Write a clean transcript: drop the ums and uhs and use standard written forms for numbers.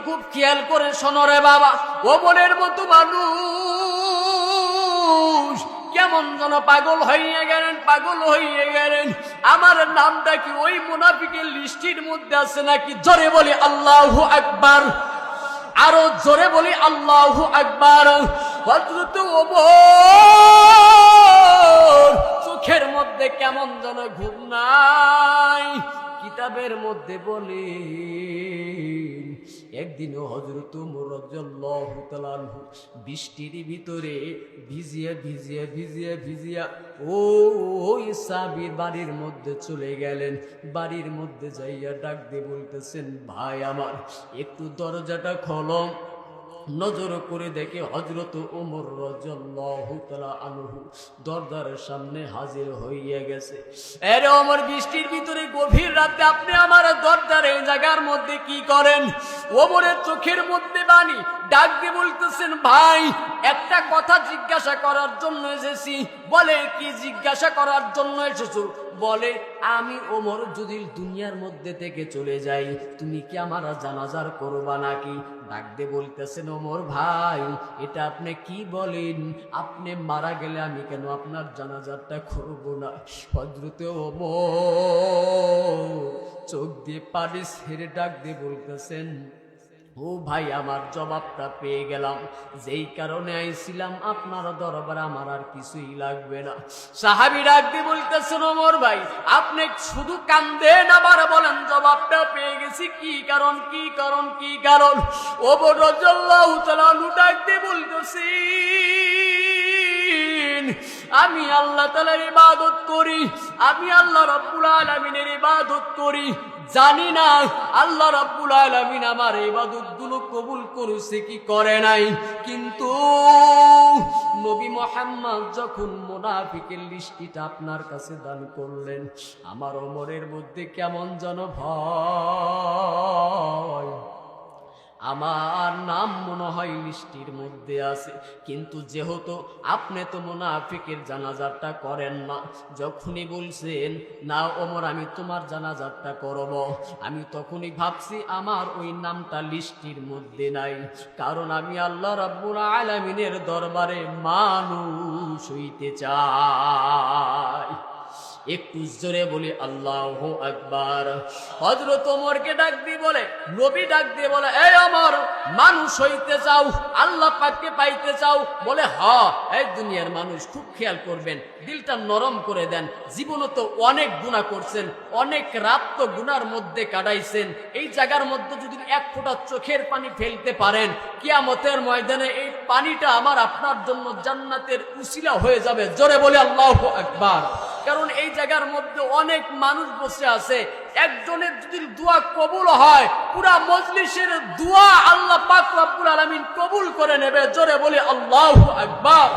খুব খেয়াল করে শোনো রে বাবা, ওমরের মতো মানুষ কেমন যেন পাগল হয়ে গেলেন, পাগল হয়ে গেলেন। আমার নামটা কি ওই মুনাফিকের লিস্টির মধ্যে আছে নাকি? জোরে বলি আল্লাহু আকবার, আরো জোরে বলি আল্লাহু আকবার। হযরত ওমর চোখের মধ্যে কেমন যেন ঘুম নাই। কিতাবের মধ্যে বলে একদিন হযরত ওমর রাদিয়াল্লাহু তাআলা আনহু বৃষ্টির ভিতরে ভিজিয়া ওই সাহাবীর বাড়ির মধ্যে চলে গেলেন। বাড়ির মধ্যে যাইয়া ডাক দিয়ে বলতেছেন, ভাই আমার একটু দরজাটা খোলো। নজর করে দেখে হযরত ওমর রাদিয়াল্লাহু তাআলা আনহু দরজার সামনে হাজির হইয়া গেছে। আরে ওমর, বৃষ্টির ভিতরে গভীর রাতে আপনি আমার দরজার এই জায়গার মধ্যে কি করেন? ওমরের চোখের মধ্যে পানি, ডাক দিয়ে বলতেছেন, ভাই একটা কথা জিজ্ঞাসা করার জন্য এসেছি। বলে, কি জিজ্ঞাসা করার জন্য এসেছো? বলে, আমি ওমর যদি দুনিয়ার মধ্যে থেকে চলে যাই, তুমি কি আমার জানাজার করবা নাকি? ডাক দিয়ে বলতেছেন, ওমর ভাই এটা আপনি কি বলেন? আপনি মারা গেলে আমি কেন আপনার জানাজারটা করব না? হযরত ওমর চোখ দিয়ে পানি ছেড়ে ডাক দিয়ে বলতেছেন, ও ভাই আমার জবাবটা পেয়ে গেলাম। যেই কারণে আইছিলাম আপনার দরবারে, আমার আর কিছুই লাগবে না। সাহাবী ডাক দিয়ে বলতেছেন, ওমর ভাই আপনি শুধু কান্দেন আবার বলেন জবাবটা পেয়ে গেছি, কি কারণ কি কারণ কি কারণ? ওমর রাদিয়াল্লাহু তাআলা ডাক দিয়ে বলতেছেন, আমি আল্লাহ তাআলার ইবাদত করি, আমি আল্লাহ রাব্বুল আলামিনের ইবাদত করি। জানি না আল্লাহ রাব্বুল আলামিন আমার ইবাদতগুলো কবুল করেছে কি করে নাই, কিন্তু নবী মুহাম্মদ যখন মুনাফিকের লিস্টিটা আপনার কাছে দান করলেন, আমার ওমরের মধ্যে কেমন যেন ভয়। আমার নাম মনে হয় লিস্টির মধ্যে আছে, কিন্তু যেহেতু আপনি তো মুনাফিকের জানাজারটা করেন না, যখনই বলছেন না ওমর আমি তোমার জানাজারটা করব, আমি তখনই ভাবছি আমার ওই নামটা লিস্টির মধ্যে নাই, কারণ আমি আল্লাহ রাব্বুল আলামিনের দরবারে মানুষ হইতে চাই। একটু জোরে বলি আল্লাহু আকবার। হযরত ওমরকে ডাক দিয়ে বলে, নবী ডাক দিয়ে বলে, এই ওমর মানুষ হইতে চাও, আল্লাহ পাককে পাইতে চাও? বলে, হ্যাঁ। এই দুনিয়ার মানুষ খুব খেয়াল করবেন, দিলটা নরম করে দেন। জীবনে তো অনেক গুনাহ করছেন, অনেক রাত তো গুনার মধ্যে কাটাইছেন। এই জায়গার মধ্যে যদি এক ফোঁটা চোখের পানি ফেলতে পারেন, কিয়ামতের ময়দানে এই পানিটা আমার আপনার জন্য জান্নাতের উসিলা হয়ে যাবে। জোরে বলে আল্লাহু আকবার। কারণ এই জায়গার মধ্যে অনেক মানুষ বসে আছে, একজনের যদি দোয়া কবুল হয়, পুরা মজলিসের দোয়া আল্লাহ পাক রব্বুল আলামিন কবুল করে নেবে। জোরে বলে আল্লাহু আকবার।